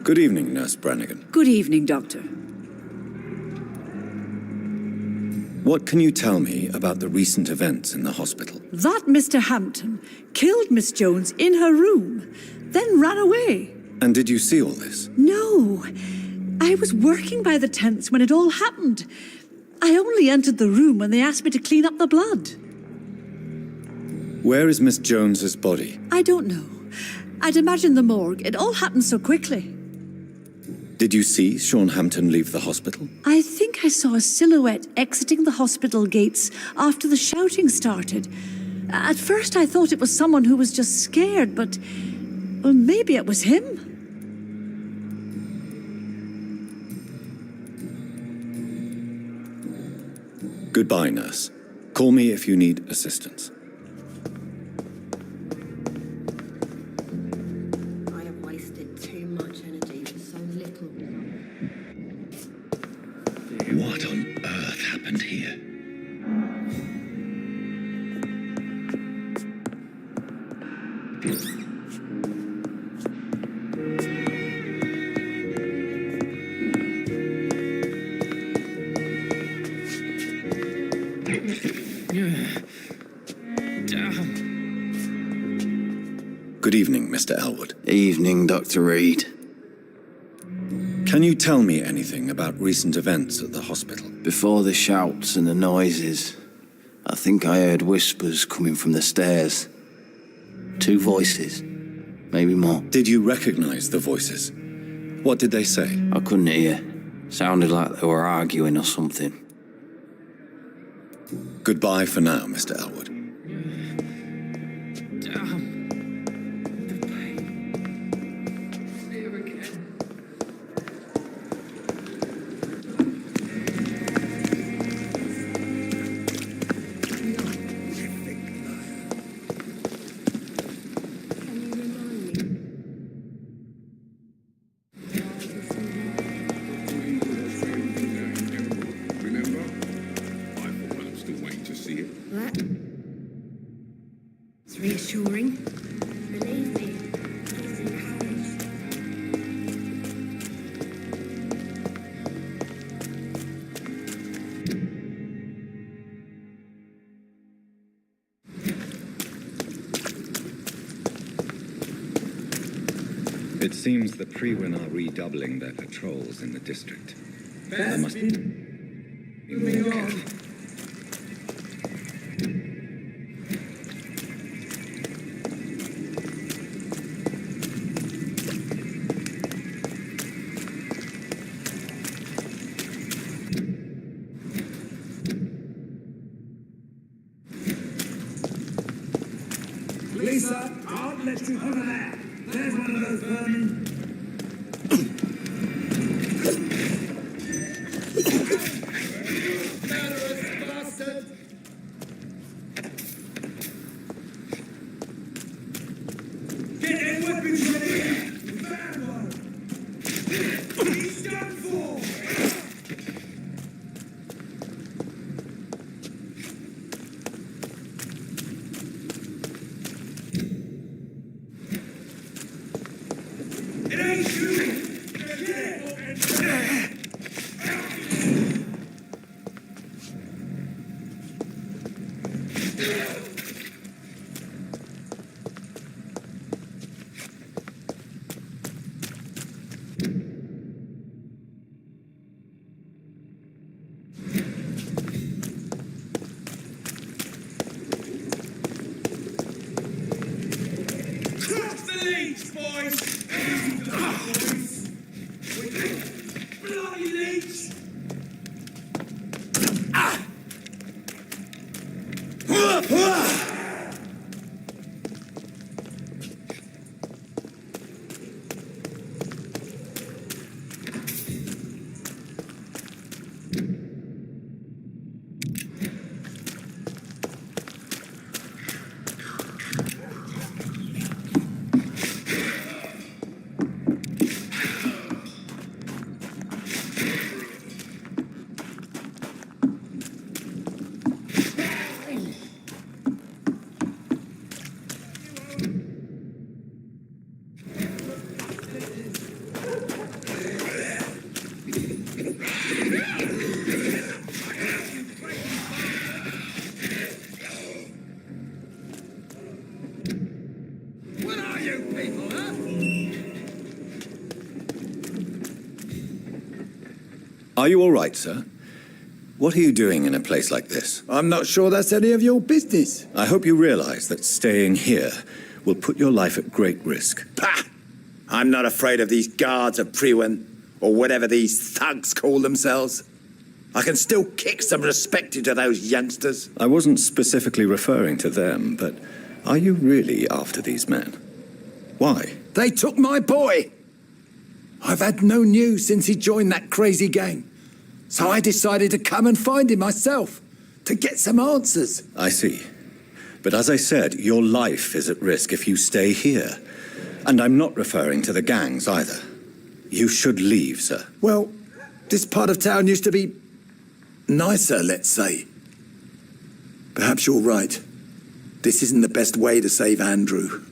Good evening, Nurse Brannigan. Good evening, Doctor. What can you tell me about the recent events in the hospital? That Mr. Hampton killed Miss Jones in her room, then ran away. And did you see all this? No. I was working by the tents when it all happened. I only entered the room when they asked me to clean up the blood. Where is Miss Jones's body? I don't know. I'd imagine the morgue. It all happened so quickly. Did you see Sean Hampton leave the hospital? I think I saw a silhouette exiting the hospital gates after the shouting started. At first I thought it was someone who was just scared, but... well, maybe it was him. Goodbye, nurse. Call me if you need assistance. I have wasted too much energy for so little. What on earth happened here? Good evening, Mr. Elwood. Evening, Dr. Reed. Can you tell me anything about recent events at the hospital? Before the shouts and the noises, I think I heard whispers coming from the stairs. 2 voices, maybe more. Did you recognize the voices? What did they say? I couldn't hear. Sounded like they were arguing or something. Goodbye for now, Mr. Elwood. It's reassuring. Believe me, he's encouraged. It seems the Prewin are redoubling their patrols in the district. I must be more careful. Lisa, I'll let you hover there. There's one of those vermin. Murderous bastard! Get their weapons ready! Bad one! He's done for! It ain't you! Cross the leads, boys! Bloody leech! Are you all right, sir? What are you doing in a place like this? I'm not sure that's any of your business. I hope you realize that staying here will put your life at great risk. Pah! I'm not afraid of these guards of Priwen, or whatever these thugs call themselves. I can still kick some respect into those youngsters. I wasn't specifically referring to them, but are you really after these men? Why? They took my boy. I've had no news since he joined that crazy gang. So I decided to come and find him myself, to get some answers. I see. But as I said, your life is at risk if you stay here. And I'm not referring to the gangs either. You should leave, sir. Well, this part of town used to be nicer, let's say. Perhaps you're right. This isn't the best way to save Andrew.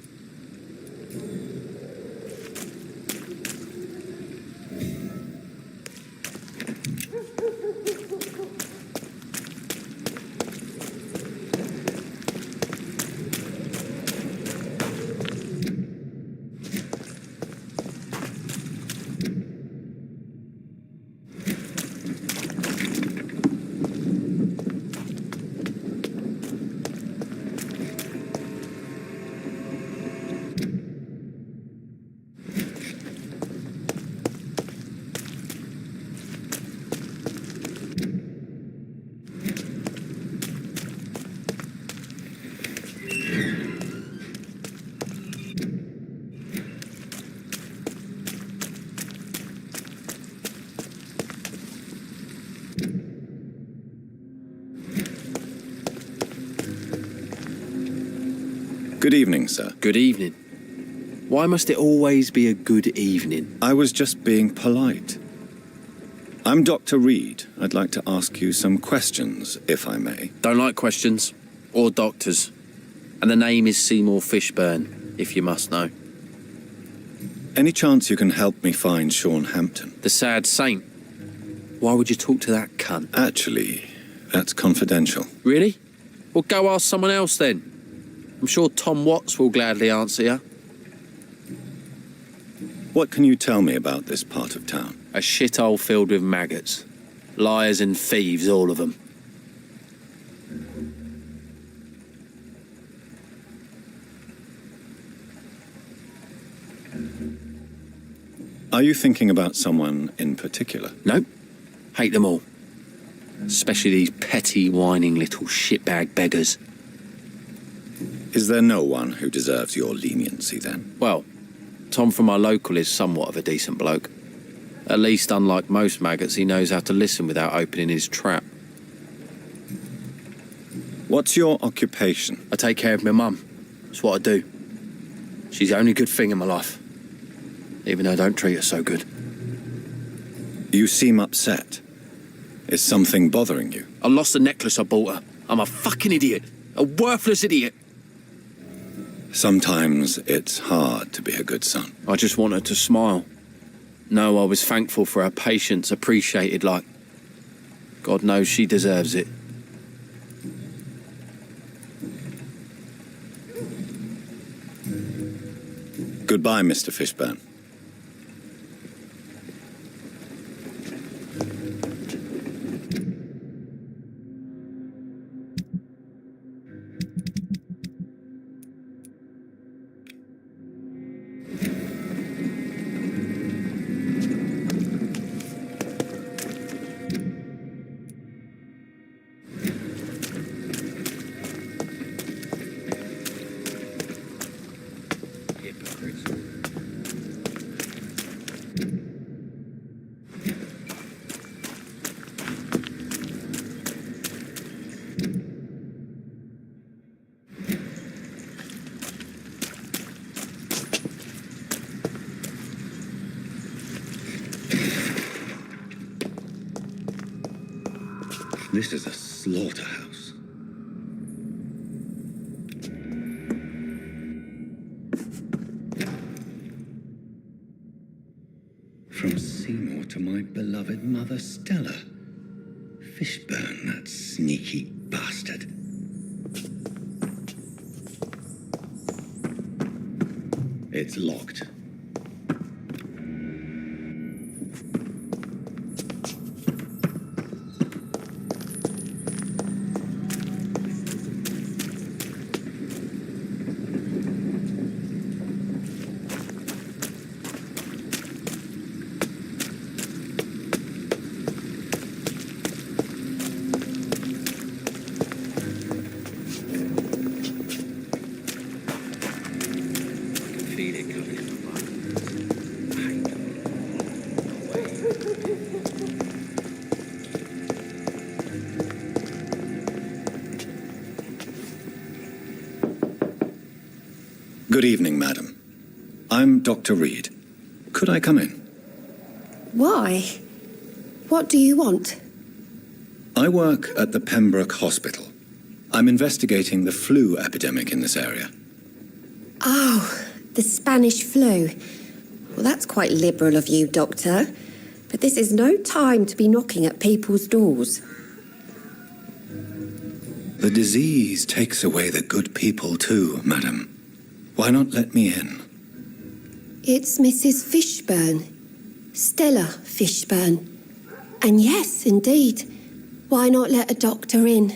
Good evening, sir. Good evening. Why must it always be a good evening? I was just being polite. I'm Dr. Reed. I'd like to ask you some questions, if I may. Don't like questions. Or doctors. And the name is Seymour Fishburne, if you must know. Any chance you can help me find Sean Hampton? The sad saint. Why would you talk to that cunt? Actually, that's confidential. Really? Well, go ask someone else then. I'm sure Tom Watts will gladly answer you. What can you tell me about this part of town? A shithole filled with maggots. Liars and thieves, all of them. Are you thinking about someone in particular? Nope. Hate them all. Especially these petty, whining little shitbag beggars. Is there no one who deserves your leniency, then? Well, Tom from our local is somewhat of a decent bloke. At least, unlike most maggots, he knows how to listen without opening his trap. What's your occupation? I take care of my mum. That's what I do. She's the only good thing in my life. Even though I don't treat her so good. You seem upset. Is something bothering you? I lost the necklace I bought her. I'm a fucking idiot. A worthless idiot. Sometimes it's hard to be a good son. I just want her to smile. No, I was thankful for her patience, appreciated like... God knows she deserves it. Goodbye, Mr. Fishburne. This is a slaughterhouse. From Seymour to my beloved mother Stella. Fishburne, that sneaky bastard. It's locked. Good evening, madam. I'm Dr. Reed. Could I come in? Why? What do you want? I work at the Pembroke Hospital. I'm investigating the flu epidemic in this area. Oh, the Spanish flu. Well, that's quite liberal of you, Doctor. But this is no time to be knocking at people's doors. The disease takes away the good people too, madam. Why not let me in? It's Mrs. Fishburne. Stella Fishburne. And yes, indeed. Why not let a doctor in?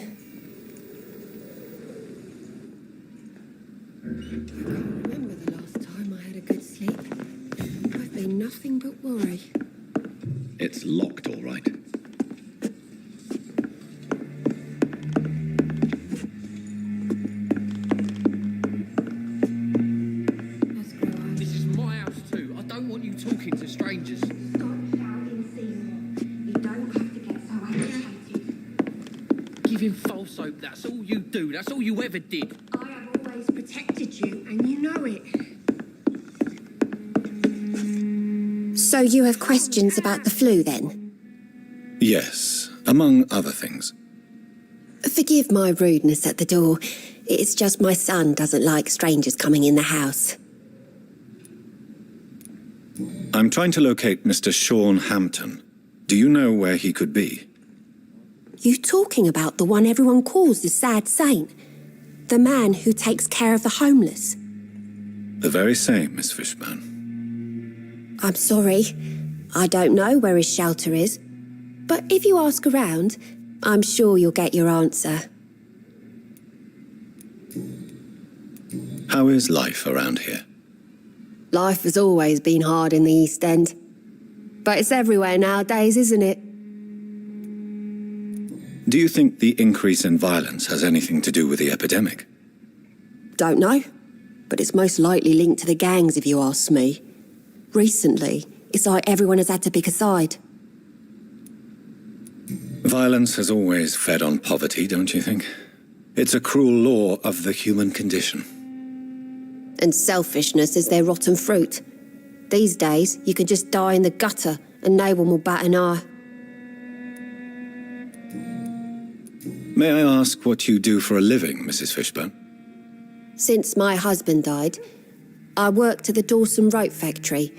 I can't remember the last time I had a good sleep. I've been nothing but worry. It's locked, all right. This is my house too. I don't want you talking to strangers. Stop shouting, Seymour. You don't have to get so agitated. Giving false hope, that's all you do. That's all you ever did. I have always protected you, and you know it. So you have questions about the flu, then? Yes, among other things. Forgive my rudeness at the door. It's just my son doesn't like strangers coming in the house. I'm trying to locate Mr. Sean Hampton. Do you know where he could be? You talking about the one everyone calls the sad saint? The man who takes care of the homeless? The very same, Miss Fishburne. I'm sorry. I don't know where his shelter is. But if you ask around, I'm sure you'll get your answer. How is life around here? Life has always been hard in the East End. But it's everywhere nowadays, isn't it? Do you think the increase in violence has anything to do with the epidemic? Don't know. But it's most likely linked to the gangs, if you ask me. Recently, it's like everyone has had to pick a side. Violence has always fed on poverty, don't you think? It's a cruel law of the human condition. And selfishness is their rotten fruit. These days, you can just die in the gutter and no one will bat an eye. May I ask what you do for a living, Mrs. Fishburne? Since my husband died, I worked at the Dawson Rope factory,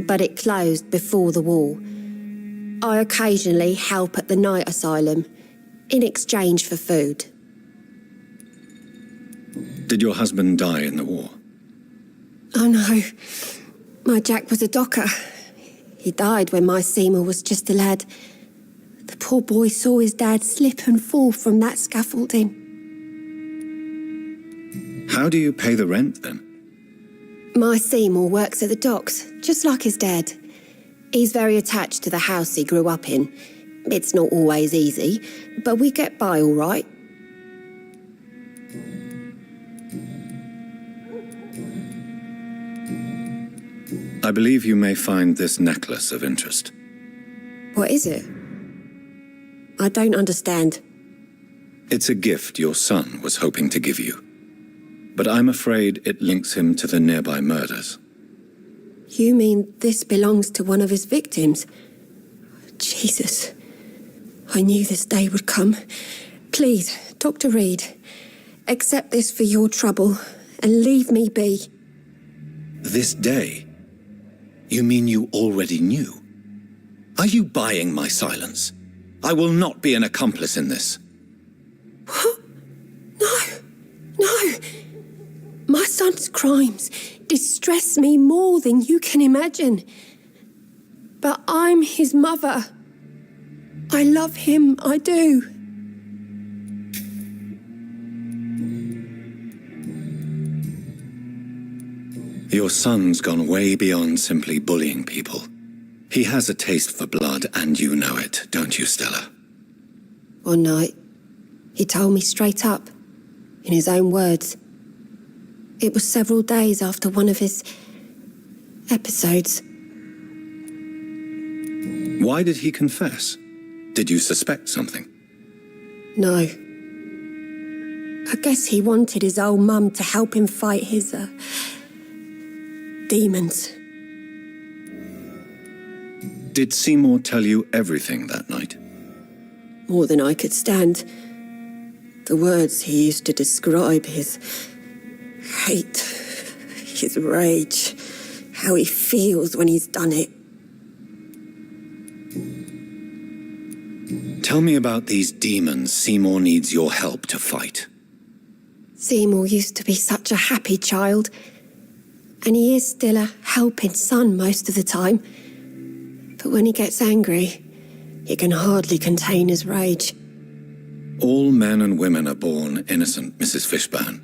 but it closed before the war. I occasionally help at the night asylum in exchange for food. Did your husband die in the war? Oh no, my Jack was a docker. He died when my Seymour was just a lad. The poor boy saw his dad slip and fall from that scaffolding. How do you pay the rent, then? My Seymour works at the docks, just like his dad. He's very attached to the house he grew up in. It's not always easy, but we get by all right. I believe you may find this necklace of interest. What is it? I don't understand. It's a gift your son was hoping to give you. But I'm afraid it links him to the nearby murders. You mean this belongs to one of his victims? Jesus. I knew this day would come. Please, Dr. Reed, accept this for your trouble and leave me be. This day? You mean you already knew? Are you buying my silence? I will not be an accomplice in this. What? No. My son's crimes distress me more than you can imagine. But I'm his mother. I love him, I do. Your son's gone way beyond simply bullying people. He has a taste for blood, and you know it, don't you, Stella? One night, he told me straight up, in his own words. It was several days after one of his episodes. Why did he confess? Did you suspect something? No. I guess he wanted his old mum to help him fight his, demons. Did Seymour tell you everything that night? More than I could stand. The words he used to describe his hate, his rage, how he feels when he's done it. Tell me about these demons Seymour needs your help to fight. Seymour used to be such a happy child, and he is still a helping son most of the time. But when he gets angry, he can hardly contain his rage. All men and women are born innocent, Mrs. Fishburne.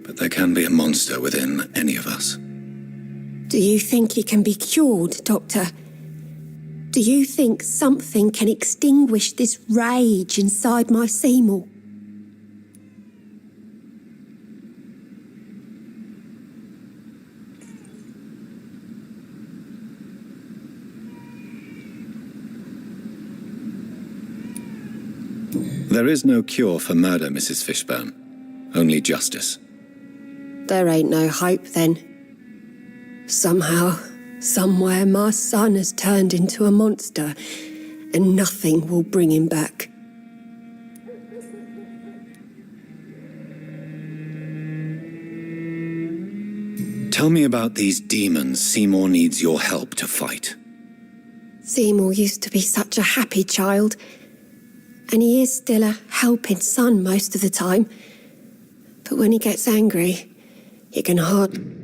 But there can be a monster within any of us. Do you think he can be cured, Doctor? Do you think something can extinguish this rage inside my Seymour? There is no cure for murder, Mrs. Fishburne. Only justice. There ain't no hope then. Somehow, somewhere, my son has turned into a monster, and nothing will bring him back. Tell me about these demons Seymour needs your help to fight. Seymour used to be such a happy child, and he is still a helping son most of the time. But when he gets angry, he can hardly...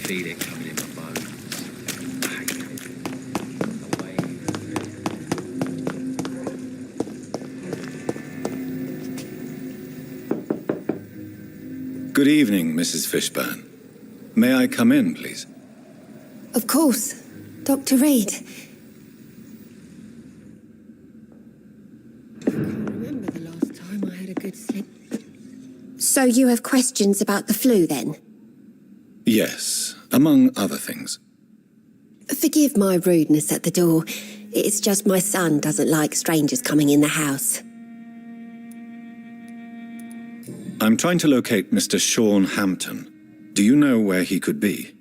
Feel it coming in my bones. Good evening, Mrs. Fishburne. May I come in, please? Of course. Dr. Reed. I can't remember the last time I had a good sleep. So you have questions about the flu, then? Yes, among other things. Forgive my rudeness at the door. It's just my son doesn't like strangers coming in the house. I'm trying to locate Mr. Sean Hampton. Do you know where he could be?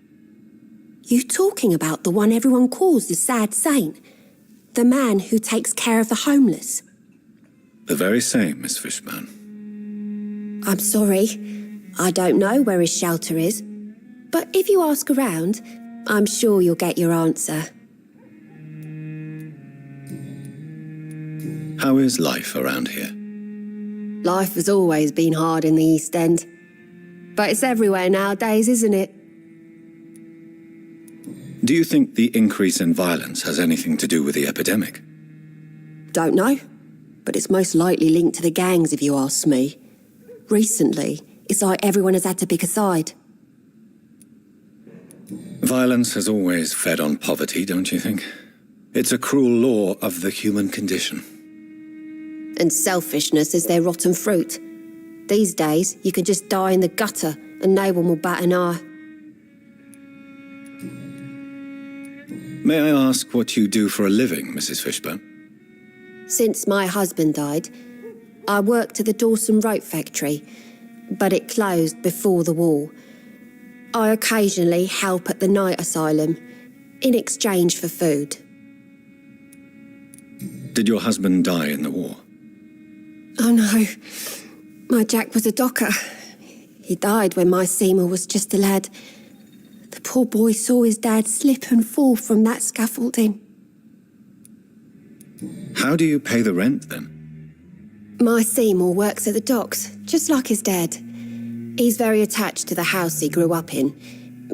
You talking about the one everyone calls the sad saint? The man who takes care of the homeless? The very same, Miss Fishburne. I'm sorry. I don't know where his shelter is. But if you ask around, I'm sure you'll get your answer. How is life around here? Life has always been hard in the East End. But it's everywhere nowadays, isn't it? Do you think the increase in violence has anything to do with the epidemic? Don't know. But it's most likely linked to the gangs, if you ask me. Recently, it's like everyone has had to pick a side. Violence has always fed on poverty, don't you think? It's a cruel law of the human condition. And selfishness is their rotten fruit. These days, you can just die in the gutter and no one will bat an eye. May I ask what you do for a living, Mrs. Fishburne? Since my husband died, I worked at the Dawson Rope Factory, but it closed before the war. I occasionally help at the night asylum, in exchange for food. Did your husband die in the war? Oh no, my Jack was a docker. He died when my Seymour was just a lad. The poor boy saw his dad slip and fall from that scaffolding. How do you pay the rent, then? My Seymour works at the docks, just like his dad. He's very attached to the house he grew up in.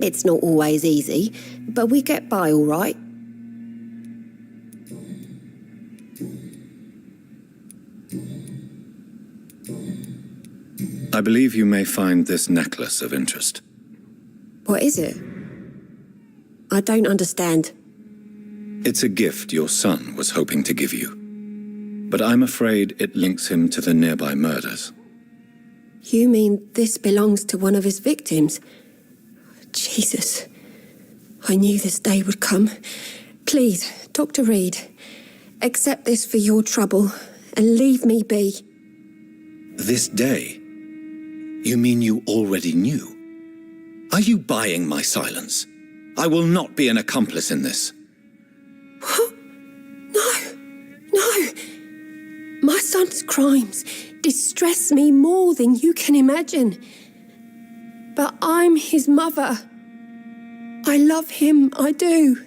It's not always easy, but we get by all right. I believe you may find this necklace of interest. What is it? I don't understand. It's a gift your son was hoping to give you. But I'm afraid it links him to the nearby murders. You mean this belongs to one of his victims? Jesus. I knew this day would come. Please, Dr. Reed, accept this for your trouble and leave me be. This day? You mean you already knew? Are you buying my silence? I will not be an accomplice in this. What? No. My son's crimes distress me more than you can imagine. But I'm his mother. I love him, I do.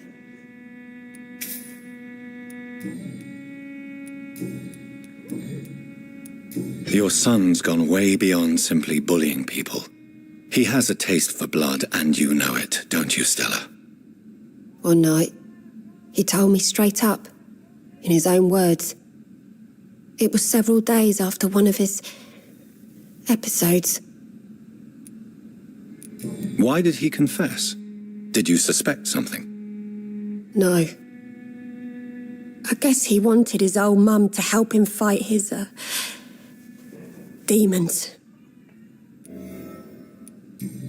Your son's gone way beyond simply bullying people. He has a taste for blood, and you know it, don't you, Stella? One night, he told me straight up, in his own words. It was several days after one of his episodes. Why did he confess? Did you suspect something? No. I guess he wanted his old mum to help him fight his, demons.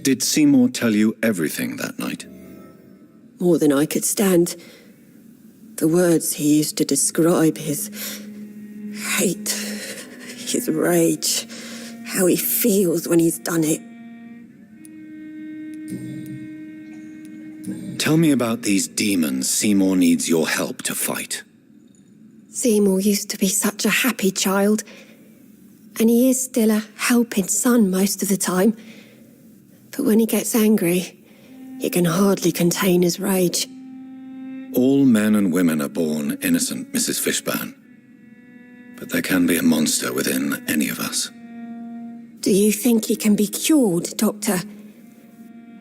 Did Seymour tell you everything that night? More than I could stand. The words he used to describe his hate, his rage, how he feels when he's done it. Tell me about these demons Seymour needs your help to fight. Seymour used to be such a happy child, and he is still a helping son most of the time. But when he gets angry, he can hardly contain his rage. All men and women are born innocent, Mrs. Fishburne. But there can be a monster within any of us. Do you think he can be cured, Doctor?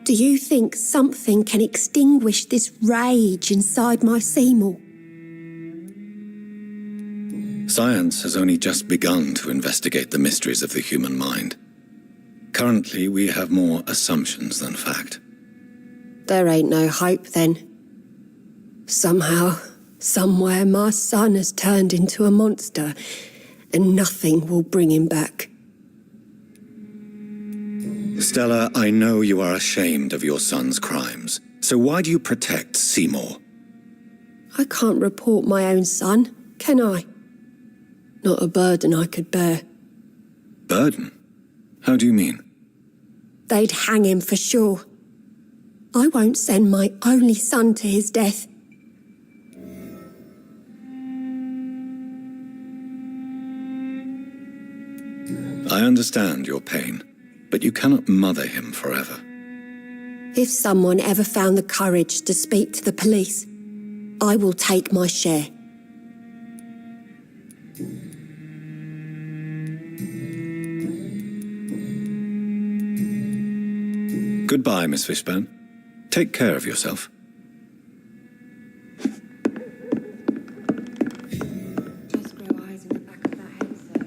Do you think something can extinguish this rage inside my Seymour? Science has only just begun to investigate the mysteries of the human mind. Currently, we have more assumptions than fact. There ain't no hope, then. Somehow, somewhere, my son has turned into a monster, and nothing will bring him back. Stella, I know you are ashamed of your son's crimes. So why do you protect Seymour? I can't report my own son, can I? Not a burden I could bear. Burden? How do you mean? They'd hang him for sure. I won't send my only son to his death. I understand your pain, but you cannot mother him forever. If someone ever found the courage to speak to the police, I will take my share. Goodbye, Miss Fishburne. Take care of yourself. Just grow eyes in the back of that head, sir.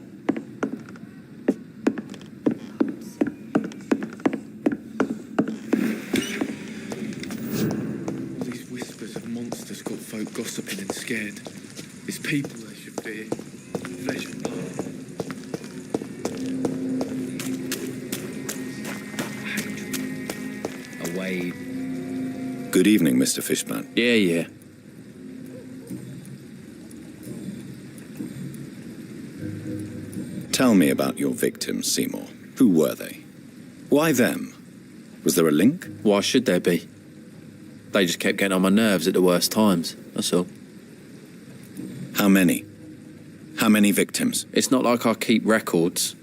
All these whispers of monsters got folk gossiping and scared. It's people they should fear. Flesh and blood. Away. Good evening, Mr. Fishburne. Yeah. Tell me about your victims, Seymour. Who were they? Why them? Was there a link? Why should there be? They just kept getting on my nerves at the worst times, that's all. How many? How many victims? It's not like I keep records.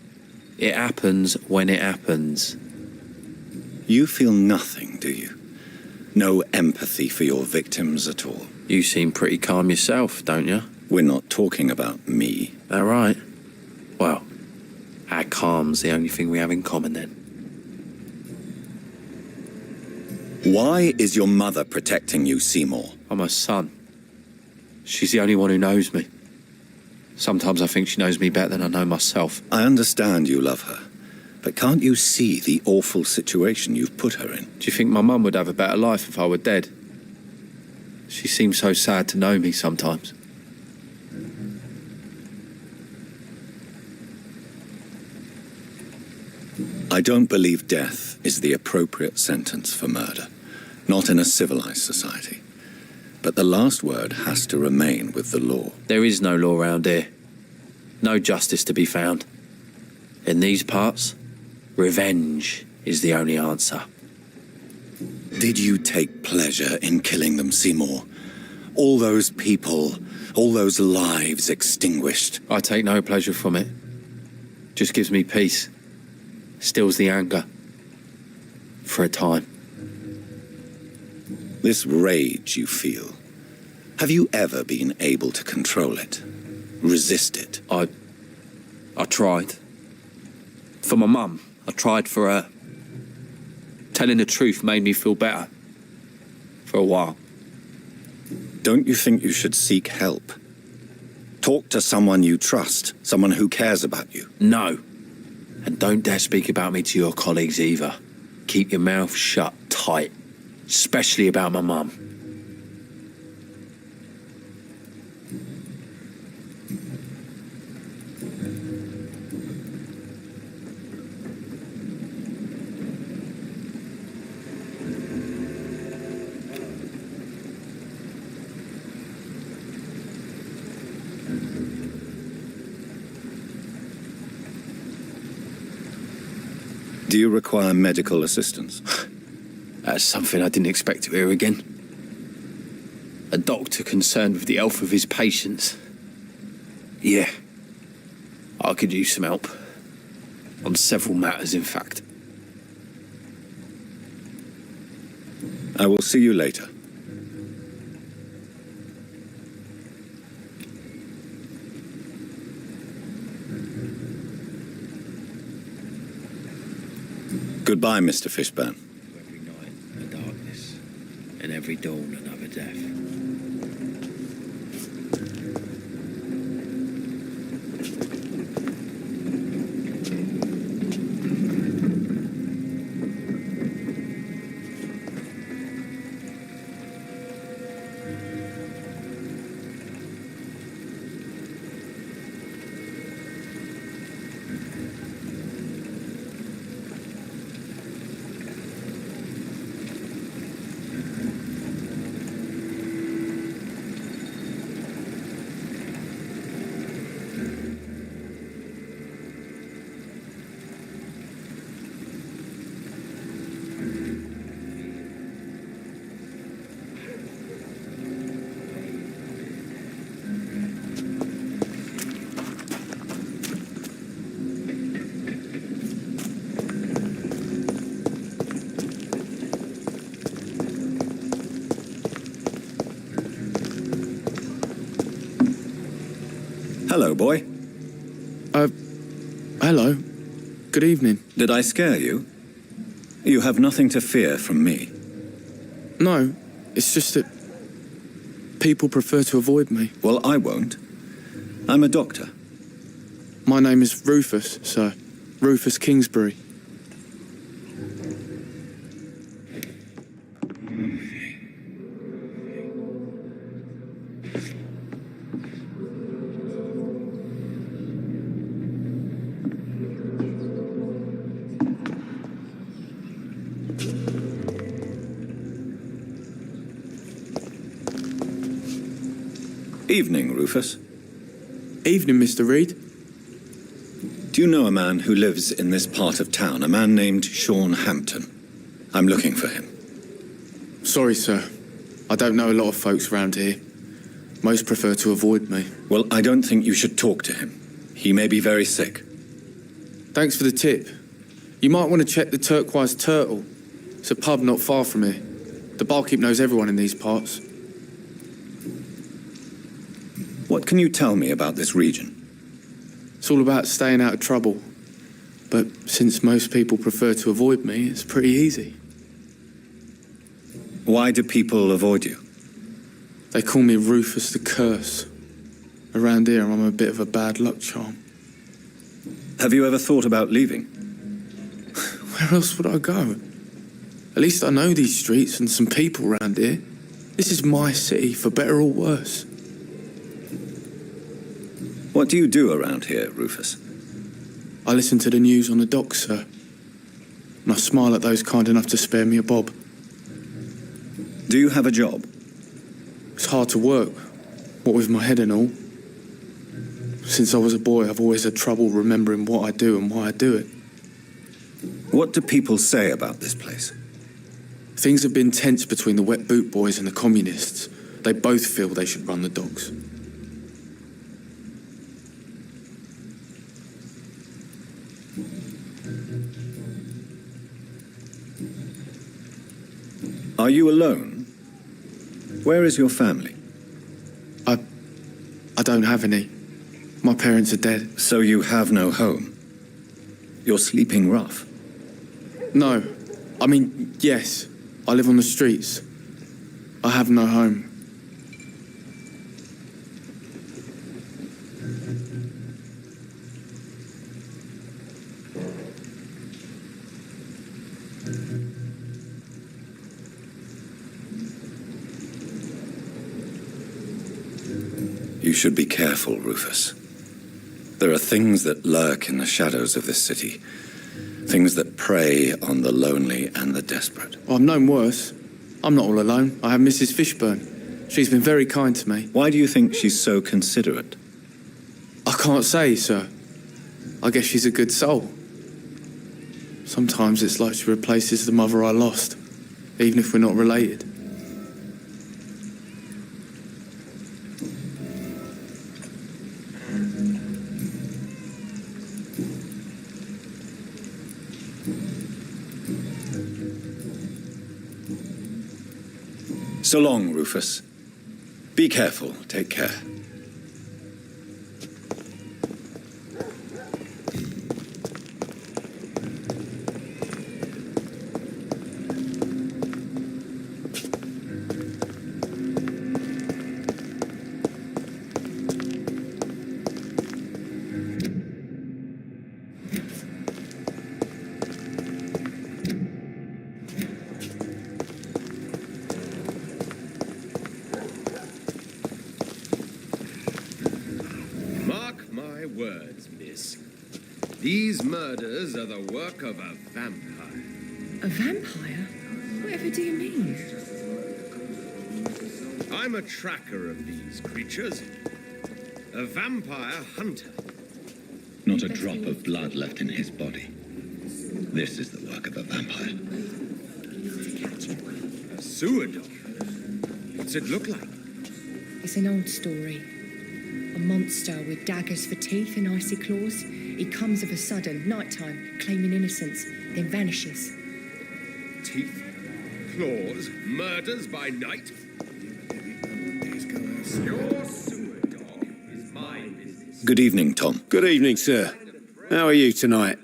It happens when it happens. You feel nothing, do you? No empathy for your victims at all? You seem pretty calm yourself, don't you? We're not talking about me. That right? Well, our calm's the only thing we have in common then. Why is your mother protecting you, Seymour? I'm her son. She's the only one who knows me. Sometimes I think she knows me better than I know myself. I understand you love her, But can't you see the awful situation you've put her in? Do you think my mum would have a better life if I were dead? She seems so sad to know me sometimes. I don't believe death is the appropriate sentence for murder. Not in a civilized society. But the last word has to remain with the law. There is no law around here. No justice to be found. In these parts, revenge is the only answer. Did you take pleasure in killing them, Seymour? All those people, all those lives extinguished. I take no pleasure from it. Just gives me peace. Stills the anger. For a time. This rage you feel, have you ever been able to control it? Resist it? I tried. For my mum, I tried for her. Telling the truth made me feel better. For a while. Don't you think you should seek help? Talk to someone you trust, someone who cares about you. No. And don't dare speak about me to your colleagues either. Keep your mouth shut tight. Especially about my mum. Do you require medical assistance? That's something I didn't expect to hear again. A doctor concerned with the health of his patients. Yeah. I could use some help. On several matters, in fact. I will see you later. Goodbye, Mr. Fishburne. Every night, a darkness, and every dawn, another death. Hello, boy. Hello. Good evening. Did I scare you? You have nothing to fear from me. No, it's just that people prefer to avoid me. Well, I won't. I'm a doctor. My name is Rufus, sir. Rufus Kingsbury. Evening, Rufus. Evening, Mr. Reed. Do you know a man who lives in this part of town? A man named Sean Hampton. I'm looking for him. Sorry, sir. I don't know a lot of folks around here. Most prefer to avoid me. Well, I don't think you should talk to him. He may be very sick. Thanks for the tip. You might want to check the Turquoise Turtle. It's a pub not far from here. The barkeep knows everyone in these parts. What can you tell me about this region? It's all about staying out of trouble. But since most people prefer to avoid me, it's pretty easy. Why do people avoid you? They call me Rufus the Curse. Around here, I'm a bit of a bad luck charm. Have you ever thought about leaving? Where else would I go? At least I know these streets and some people around here. This is my city, for better or worse. What do you do around here, Rufus? I listen to the news on the docks, sir. And I smile at those kind enough to spare me a bob. Do you have a job? It's hard to work, what with my head and all. Since I was a boy, I've always had trouble remembering what I do and why I do it. What do people say about this place? Things have been tense between the wet boot boys and the communists. They both feel they should run the docks. Are you alone? Where is your family? I don't have any. My parents are dead. So you have no home? You're sleeping rough? No. I mean, yes. I live on the streets. I have no home. You should be careful, Rufus. There are things that lurk in the shadows of this city. Things that prey on the lonely and the desperate. Oh, I'm known worse. I'm not all alone. I have Mrs. Fishburne. She's been very kind to me. Why do you think she's so considerate? I can't say, sir. I guess she's a good soul. Sometimes it's like she replaces the mother I lost, even if we're not related. So long, Rufus. Be careful. Take care. Words, miss. These murders are the work of a vampire. A vampire? Whatever do you mean? I'm a tracker of these creatures. A vampire hunter. Not a drop of blood left in his body. This is the work of a vampire. A sewer dog? What's it look like? It's an old story. A monster with daggers for teeth and icy claws. He comes of a sudden, nighttime, claiming innocence, then vanishes. Teeth, claws, murders by night. Your sewer dog is my business. Good evening, Tom. Good evening, sir. How are you tonight?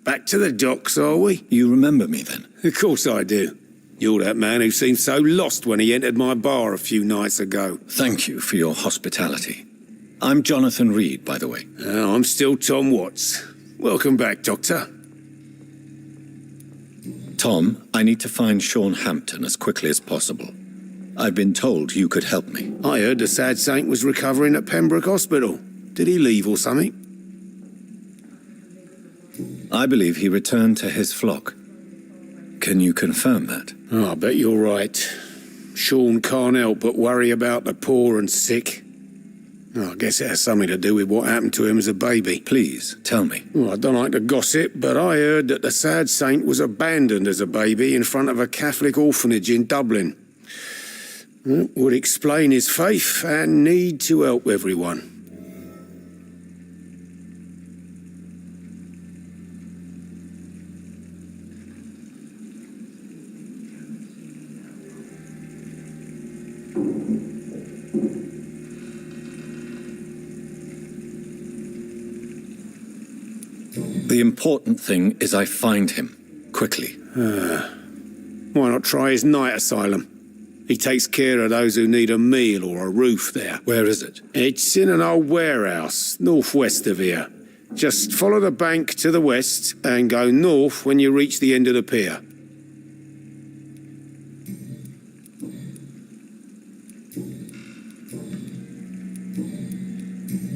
Back to the docks, are we? You remember me then? Of course I do. You're that man who seemed so lost when he entered my bar a few nights ago. Thank you for your hospitality. I'm Jonathan Reed, by the way. I'm still Tom Watts. Welcome back, Doctor. Tom, I need to find Sean Hampton as quickly as possible. I've been told you could help me. I heard the sad saint was recovering at Pembroke Hospital. Did he leave or something? I believe he returned to his flock. Can you confirm that? I bet you're right. Sean can't help but worry about the poor and sick. I guess it has something to do with what happened to him as a baby. Please, tell me. Well, I don't like to gossip, but I heard that the sad saint was abandoned as a baby in front of a Catholic orphanage in Dublin. Would explain his faith and need to help everyone. The important thing is I find him, quickly. Why not try his night asylum? He takes care of those who need a meal or a roof there. Where is it? It's in an old warehouse, northwest of here. Just follow the bank to the west and go north when you reach the end of the pier.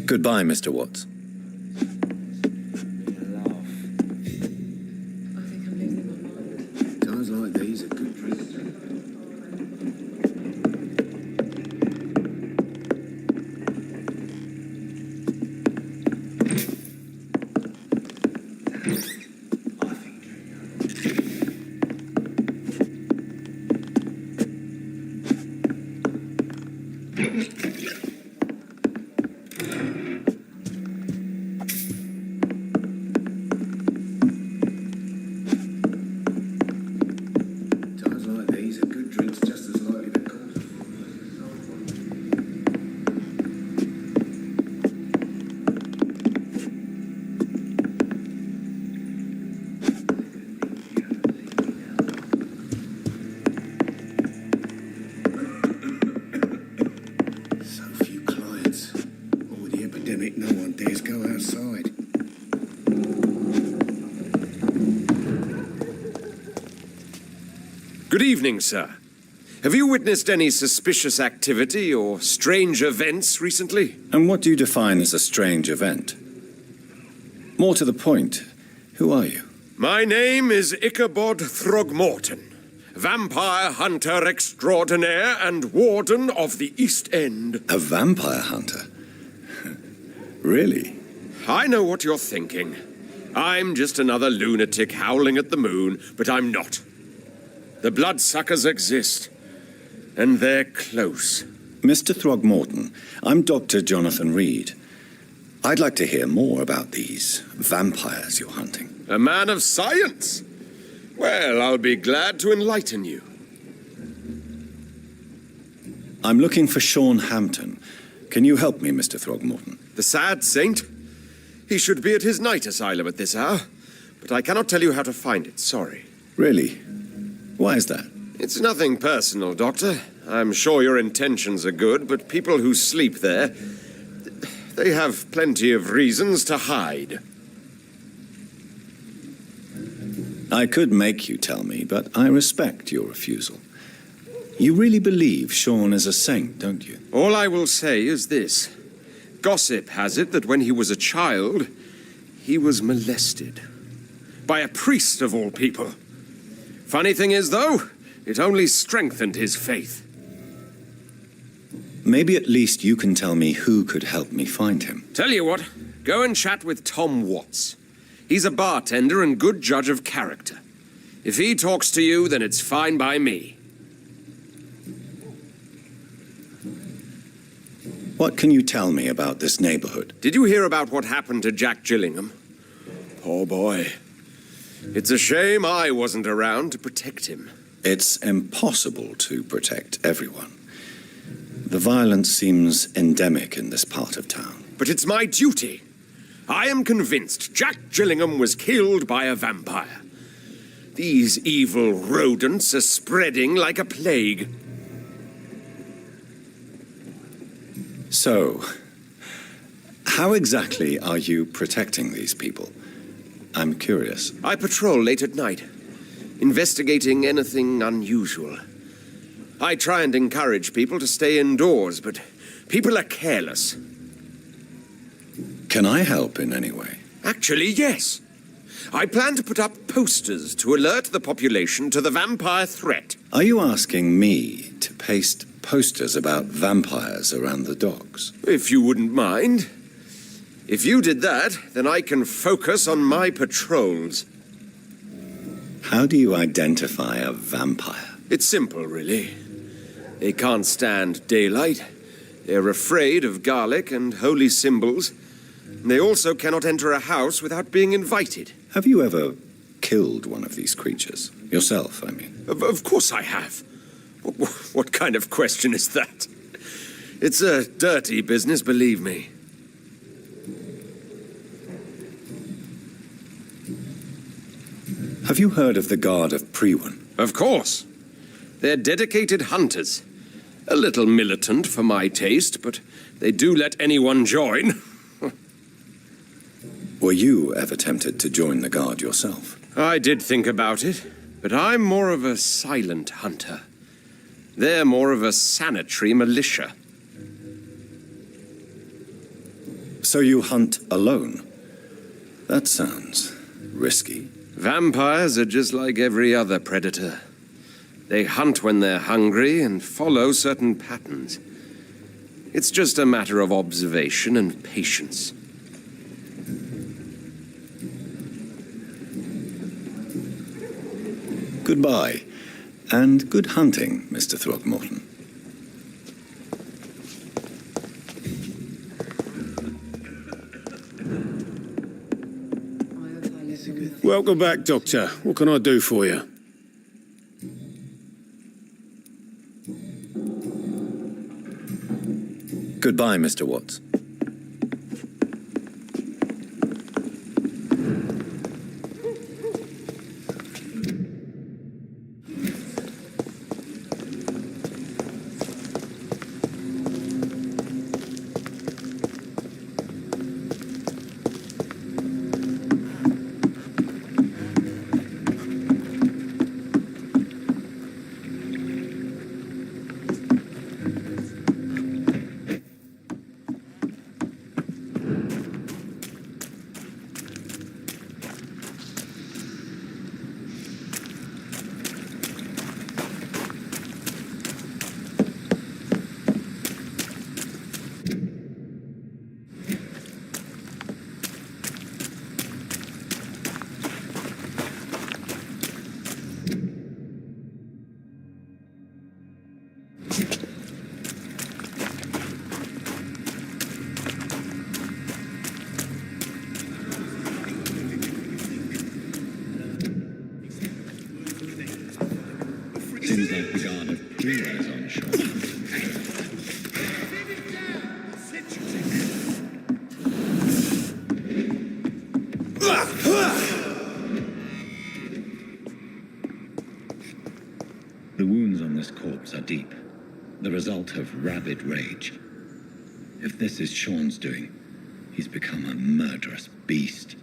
Goodbye, Mr. Watts. Times like these are good drinks. Times like these are good drinks just as likely to cause. So few clients. What with the epidemic, no one dares go outside. Good evening, sir. Have you witnessed any suspicious activity or strange events recently? And what do you define as a strange event? More to the point, who are you? My name is Ichabod Throgmorton, vampire hunter extraordinaire and warden of the East End. A vampire hunter? Really? I know what you're thinking. I'm just another lunatic howling at the moon, but I'm not. The bloodsuckers exist, and they're close. Mr. Throgmorton, I'm Dr. Jonathan Reed. I'd like to hear more about these vampires you're hunting. A man of science? Well, I'll be glad to enlighten you. I'm looking for Sean Hampton. Can you help me, Mr. Throgmorton? The sad saint? He should be at his night asylum at this hour, but I cannot tell you how to find it, sorry. Really? Why is that? It's nothing personal, Doctor. I'm sure your intentions are good, but people who sleep there, they have plenty of reasons to hide. I could make you tell me, but I respect your refusal. You really believe Sean is a saint, don't you? All I will say is this. Gossip has it that when he was a child, he was molested. By a priest of all people. Funny thing is, though, it only strengthened his faith. Maybe at least you can tell me who could help me find him. Tell you what, go and chat with Tom Watts. He's a bartender and good judge of character. If he talks to you, then it's fine by me. What can you tell me about this neighborhood? Did you hear about what happened to Jack Gillingham? Poor boy. It's a shame I wasn't around to protect him. It's impossible to protect everyone. The violence seems endemic in this part of town. But it's my duty. I am convinced Jack Gillingham was killed by a vampire. These evil rodents are spreading like a plague. So, how exactly are you protecting these people? I'm curious. I patrol late at night, investigating anything unusual. I try and encourage people to stay indoors, but people are careless. Can I help in any way? Actually, yes. I plan to put up posters to alert the population to the vampire threat. Are you asking me to paste posters about vampires around the docks? If you wouldn't mind. If you did that, then I can focus on my patrols. How do you identify a vampire? It's simple, really. They can't stand daylight. They're afraid of garlic and holy symbols. They also cannot enter a house without being invited. Have you ever killed one of these creatures? Yourself, I mean. Of course I have. What kind of question is that? It's a dirty business, believe me. Have you heard of the Guard of Priwen? Of course. They're dedicated hunters. A little militant for my taste, but they do let anyone join. Were you ever tempted to join the Guard yourself? I did think about it, but I'm more of a silent hunter. They're more of a sanitary militia. So you hunt alone? That sounds risky. Vampires are just like every other predator. They hunt when they're hungry and follow certain patterns. It's just a matter of observation and patience. Goodbye, and good hunting, Mr. Throckmorton. Welcome back, Doctor. What can I do for you? Goodbye, Mr. Watts. Seems like the Guard of Heroes on shore. The wounds on this corpse are deep, the result of rabid rage. If this is Sean's doing, he's become a murderous beast.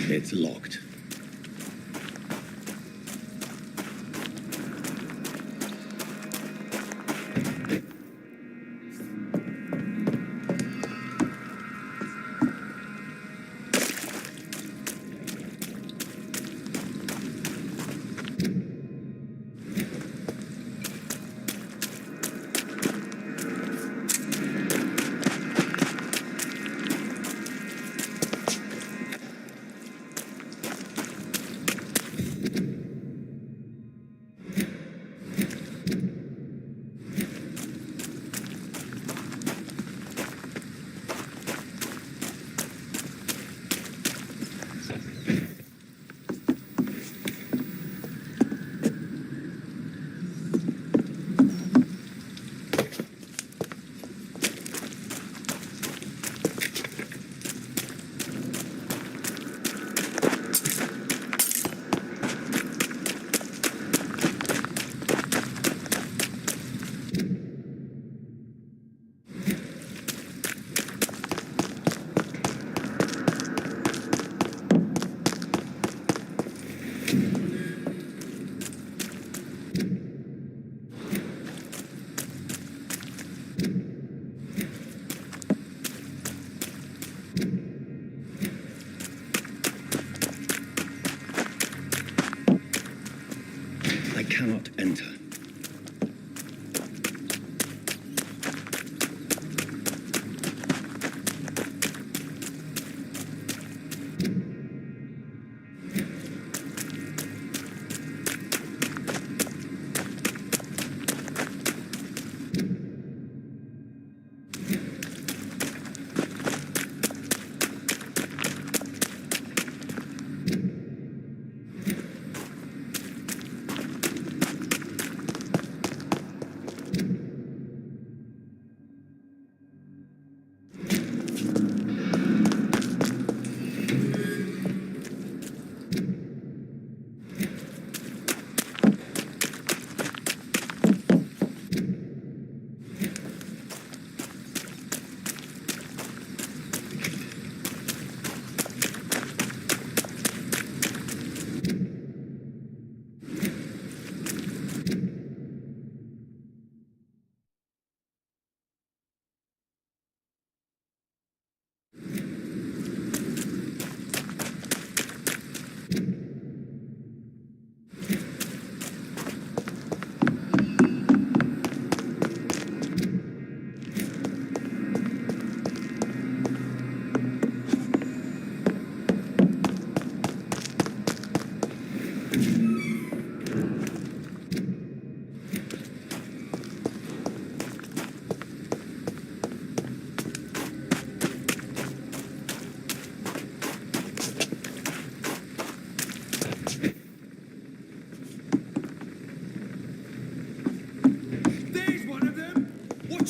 It's locked. I cannot enter.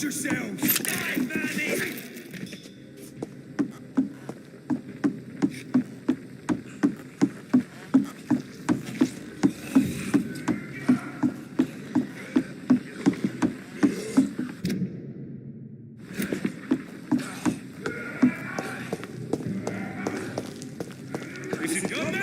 Yourselves! Die, Manny! Is it coming?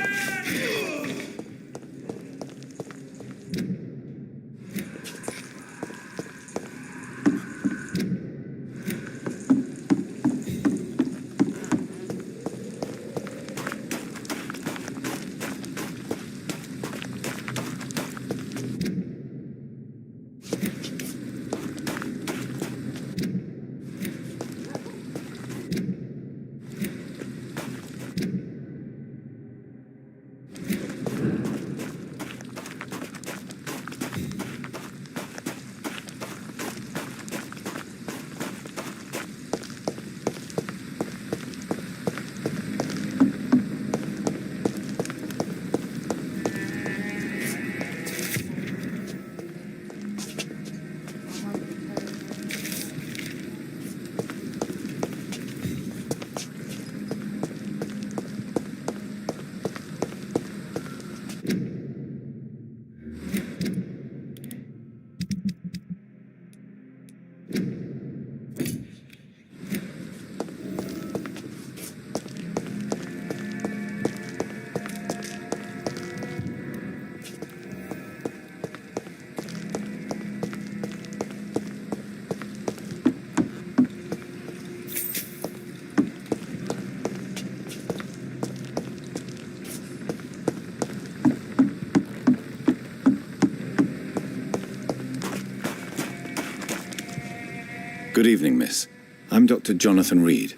Good evening, miss. I'm Dr. Jonathan Reed.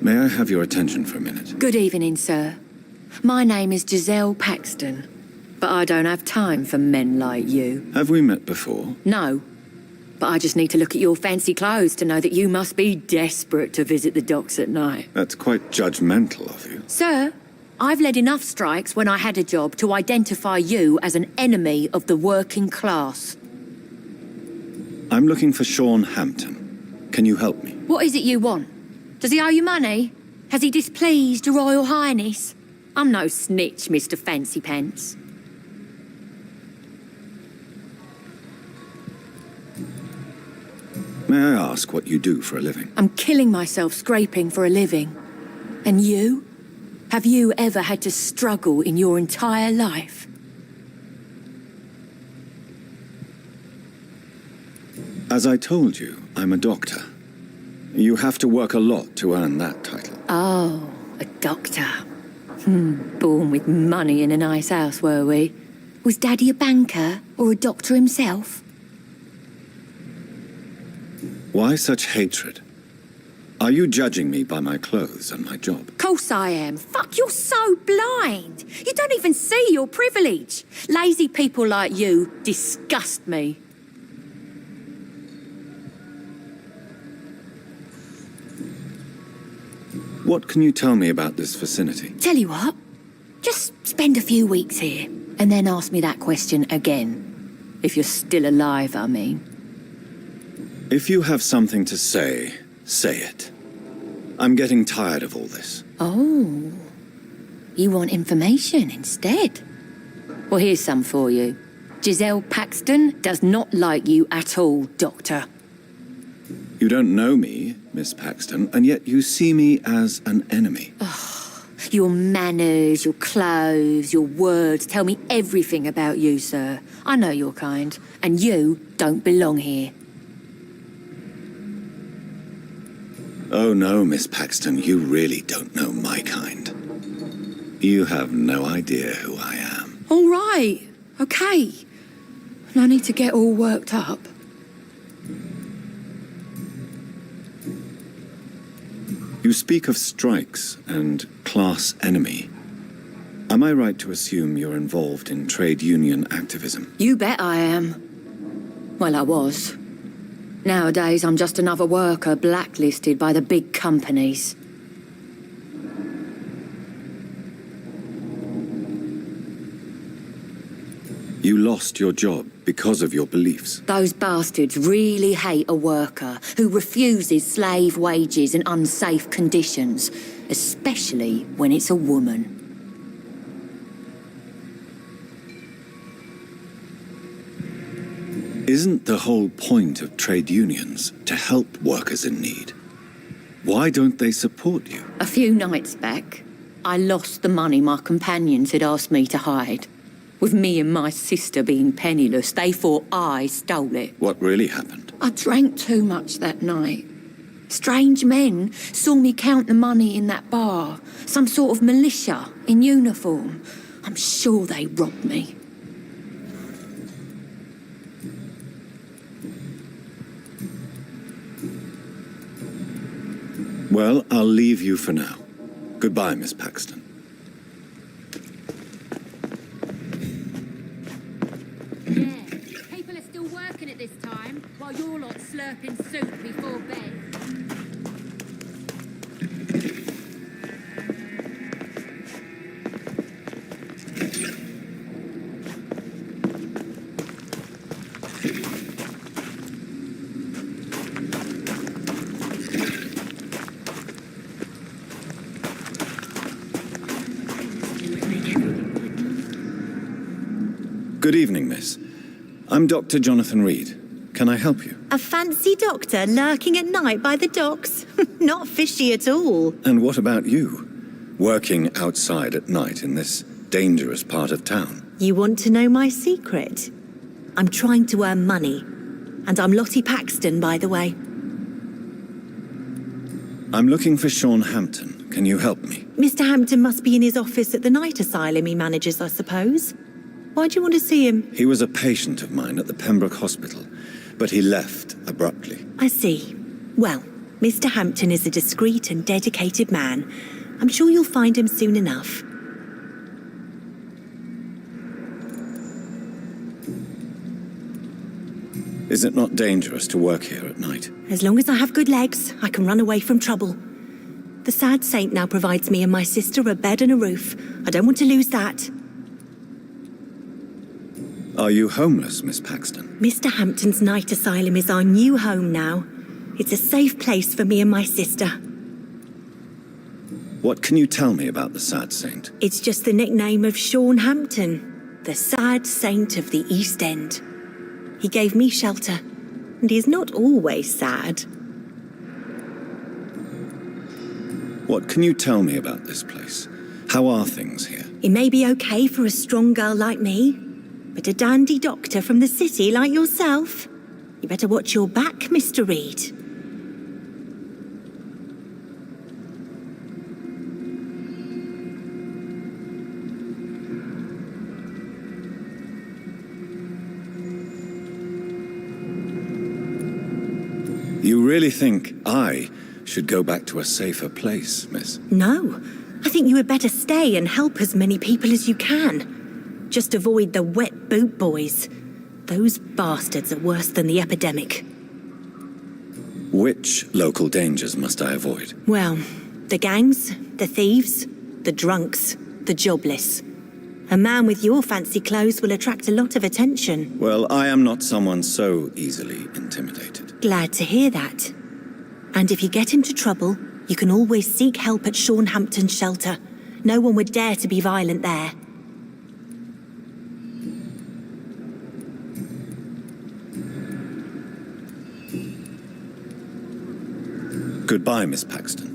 May I have your attention for a minute? Good evening, sir. My name is Giselle Paxton, but I don't have time for men like you. Have we met before? No, but I just need to look at your fancy clothes to know that you must be desperate to visit the docks at night. That's quite judgmental of you. Sir, I've led enough strikes when I had a job to identify you as an enemy of the working class. I'm looking for Sean Hampton. Can you help me? What is it you want? Does he owe you money? Has he displeased your Royal Highness? I'm no snitch, Mr. Fancy Pants. May I ask what you do for a living? I'm killing myself scraping for a living. And you? Have you ever had to struggle in your entire life? As I told you, I'm a doctor. You have to work a lot to earn that title. Oh, a doctor. Born with money in a nice house, were we? Was Daddy a banker or a doctor himself? Why such hatred? Are you judging me by my clothes and my job? Course I am. Fuck, you're so blind. You don't even see your privilege. Lazy people like you disgust me. What can you tell me about this vicinity? Tell you what, just spend a few weeks here and then ask me that question again. If you're still alive, I mean. If you have something to say, say it. I'm getting tired of all this. Oh, you want information instead? Well, here's some for you. Giselle Paxton does not like you at all, Doctor. You don't know me, Miss Paxton, and yet you see me as an enemy. Your manners, your clothes, your words tell me everything about you, sir. I know your kind, and you don't belong here. Oh no, Miss Paxton, you really don't know my kind. You have no idea who I am. All right, okay. No need to get all worked up. You speak of strikes and class enemy. Am I right to assume you're involved in trade union activism? You bet I am. Well, I was. Nowadays, I'm just another worker blacklisted by the big companies. You lost your job because of your beliefs. Those bastards really hate a worker who refuses slave wages and unsafe conditions, especially when it's a woman. Isn't the whole point of trade unions to help workers in need? Why don't they support you? A few nights back, I lost the money my companions had asked me to hide. With me and my sister being penniless, they thought I stole it. What really happened? I drank too much that night. Strange men saw me count the money in that bar. Some sort of militia in uniform. I'm sure they robbed me. Well, I'll leave you for now. Goodbye, Miss Paxton. Yeah, people are still working at this time, while you're lot slurping soup before bed. Good evening, miss. I'm Dr. Jonathan Reed. Can I help you? A fancy doctor lurking at night by the docks? Not fishy at all. And what about you? Working outside at night in this dangerous part of town? You want to know my secret? I'm trying to earn money. And I'm Lottie Paxton, by the way. I'm looking for Sean Hampton. Can you help me? Mr. Hampton must be in his office at the night asylum he manages, I suppose. Why do you want to see him? He was a patient of mine at the Pembroke Hospital, but he left abruptly. I see. Well, Mr. Hampton is a discreet and dedicated man. I'm sure you'll find him soon enough. Is it not dangerous to work here at night? As long as I have good legs, I can run away from trouble. The sad saint now provides me and my sister a bed and a roof. I don't want to lose that. Are you homeless, Miss Paxton? Mr. Hampton's night asylum is our new home now. It's a safe place for me and my sister. What can you tell me about the sad saint? It's just the nickname of Sean Hampton, the sad saint of the East End. He gave me shelter, and he's not always sad. What can you tell me about this place? How are things here? It may be okay for a strong girl like me, but a dandy doctor from the city like yourself, you better watch your back, Mr. Reed. You really think I should go back to a safer place, miss? No. I think you had better stay and help as many people as you can. Just avoid the wet boot boys. Those bastards are worse than the epidemic. Which local dangers must I avoid? Well, the gangs, the thieves, the drunks, the jobless. A man with your fancy clothes will attract a lot of attention. Well, I am not someone so easily intimidated. Glad to hear that. And if you get into trouble, you can always seek help at Hampton's shelter. No one would dare to be violent there. Goodbye, Miss Paxton.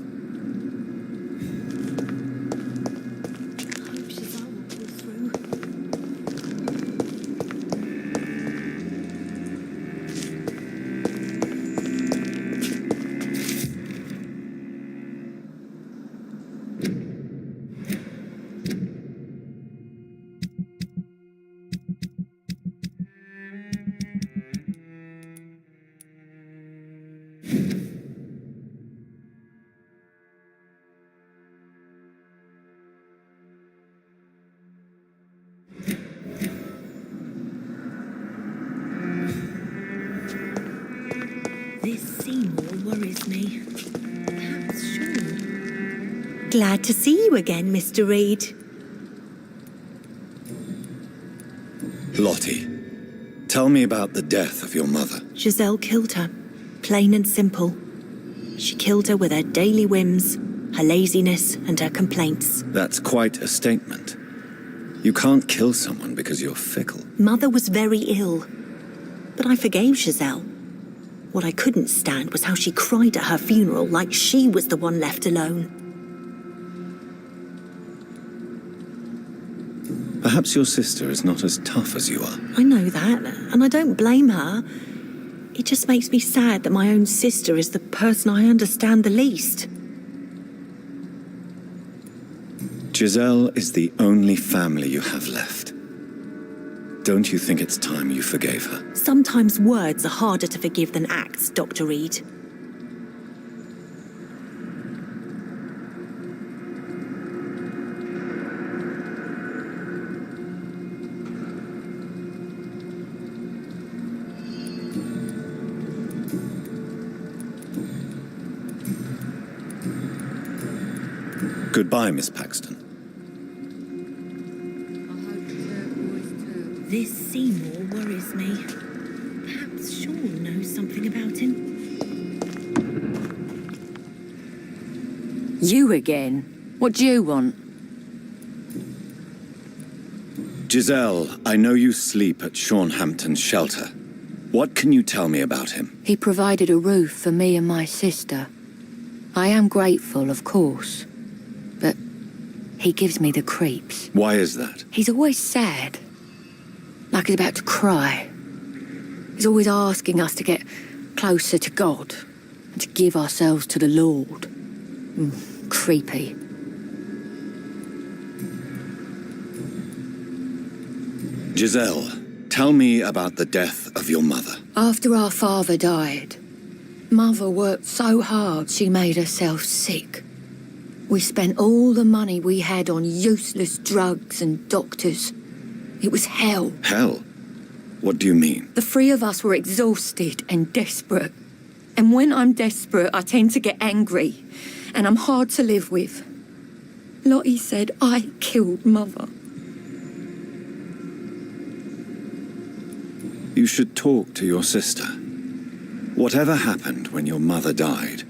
This Seymour worries me. Perhaps Sean. Glad to see you again, Mr. Reed. Lottie, tell me about the death of your mother. Giselle killed her. Plain and simple. She killed her with her daily whims, her laziness, and her complaints. That's quite a statement. You can't kill someone because you're fickle. Mother was very ill. But I forgave Giselle. What I couldn't stand was how she cried at her funeral like she was the one left alone. Perhaps your sister is not as tough as you are. I know that, and I don't blame her. It just makes me sad that my own sister is the person I understand the least. Giselle is the only family you have left. Don't you think it's time you forgave her? Sometimes words are harder to forgive than acts, Dr. Reed. Goodbye, Miss Paxton. This Seymour worries me. Perhaps Sean knows something about him. You again? What do you want? Giselle, I know you sleep at Hampton's shelter. What can you tell me about him? He provided a roof for me and my sister. I am grateful, of course, but he gives me the creeps. Why is that? He's always sad, like he's about to cry. He's always asking us to get closer to God and to give ourselves to the Lord. Creepy. Giselle, tell me about the death of your mother. After our father died, Mother worked so hard she made herself sick. We spent all the money we had on useless drugs and doctors. It was hell. Hell? What do you mean? The three of us were exhausted and desperate. And when I'm desperate, I tend to get angry. And I'm hard to live with. Lottie said I killed Mother. You should talk to your sister. Whatever happened when your mother died,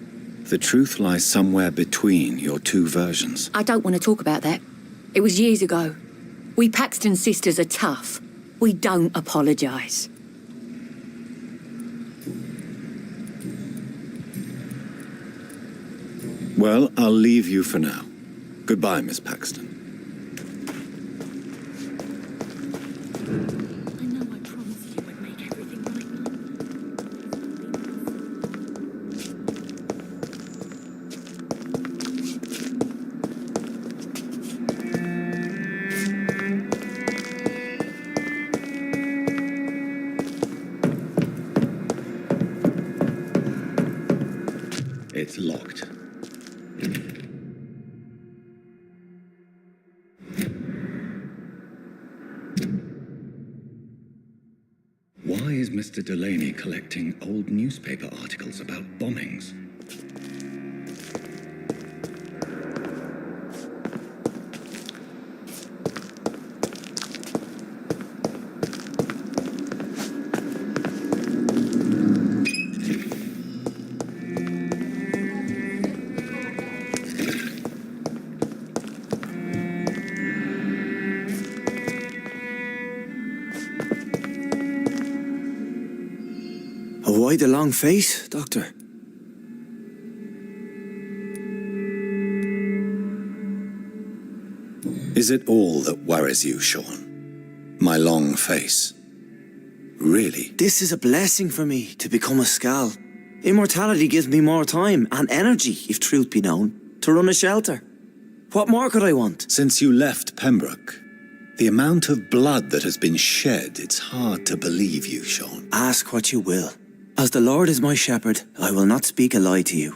the truth lies somewhere between your two versions. I don't want to talk about that. It was years ago. We Paxton sisters are tough. We don't apologise. Well, I'll leave you for now. Goodbye, Miss Paxton. It's locked. Why is Mr. Delaney collecting old newspaper articles about bombings? Why the long face, Doctor? Is it all that worries you, Sean? My long face? Really? This is a blessing for me, to become a Skal. Immortality gives me more time and energy, if truth be known, to run a shelter. What more could I want? Since you left Pembroke, the amount of blood that has been shed, it's hard to believe you, Sean. Ask what you will. As the Lord is my shepherd, I will not speak a lie to you.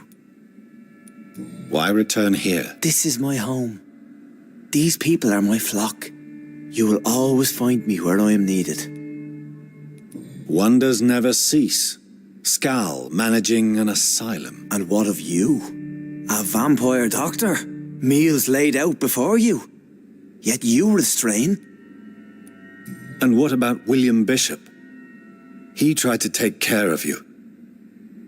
Why return here? This is my home. These people are my flock. You will always find me where I am needed. Wonders never cease. Skal managing an asylum. And what of you? A vampire doctor? Meals laid out before you. Yet you restrain. And what about William Bishop? He tried to take care of you.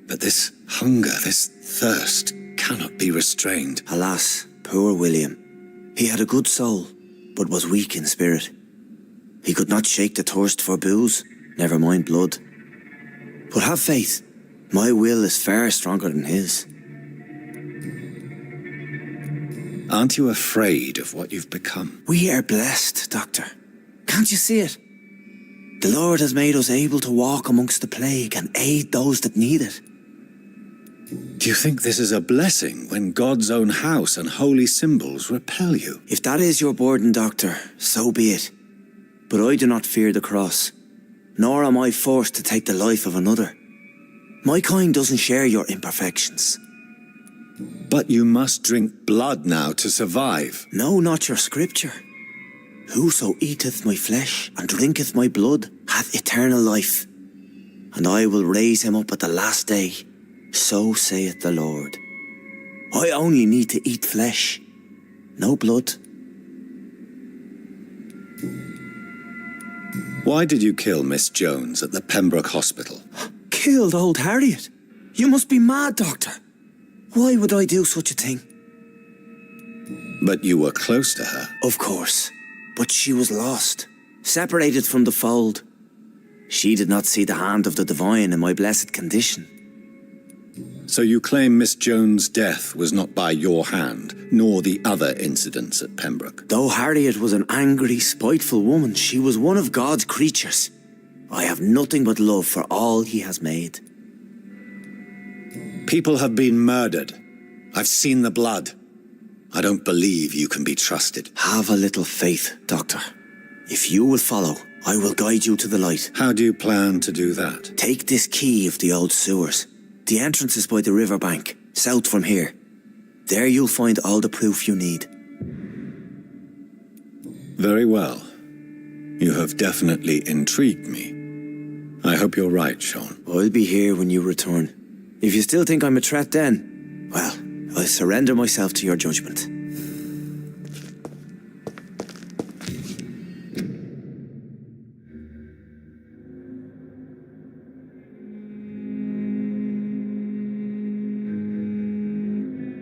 But this hunger, this thirst, cannot be restrained. Alas, poor William. He had a good soul, but was weak in spirit. He could not shake the thirst for booze, never mind blood. But have faith, my will is far stronger than his. Aren't you afraid of what you've become? We are blessed, Doctor. Can't you see it? The Lord has made us able to walk amongst the plague and aid those that need it. Do you think this is a blessing when God's own house and holy symbols repel you? If that is your burden, Doctor, so be it. But I do not fear the cross, nor am I forced to take the life of another. My kind doesn't share your imperfections. But you must drink blood now to survive. No, not your scripture. Whoso eateth my flesh and drinketh my blood hath eternal life, and I will raise him up at the last day. So saith the Lord. I only need to eat flesh, no blood. Why did you kill Miss Jones at the Pembroke Hospital? Killed old Harriet? You must be mad, Doctor. Why would I do such a thing? But you were close to her. Of course. But she was lost, separated from the fold. She did not see the hand of the divine in my blessed condition. So you claim Miss Jones' death was not by your hand, nor the other incidents at Pembroke? Though Harriet was an angry, spiteful woman, she was one of God's creatures. I have nothing but love for all he has made. People have been murdered. I've seen the blood. I don't believe you can be trusted. Have a little faith, Doctor. If you will follow, I will guide you to the light. How do you plan to do that? Take this key of the old sewers. The entrance is by the riverbank, south from here. There you'll find all the proof you need. Very well. You have definitely intrigued me. I hope you're right, Sean. I'll be here when you return. If you still think I'm a threat then, well, I surrender myself to your judgment.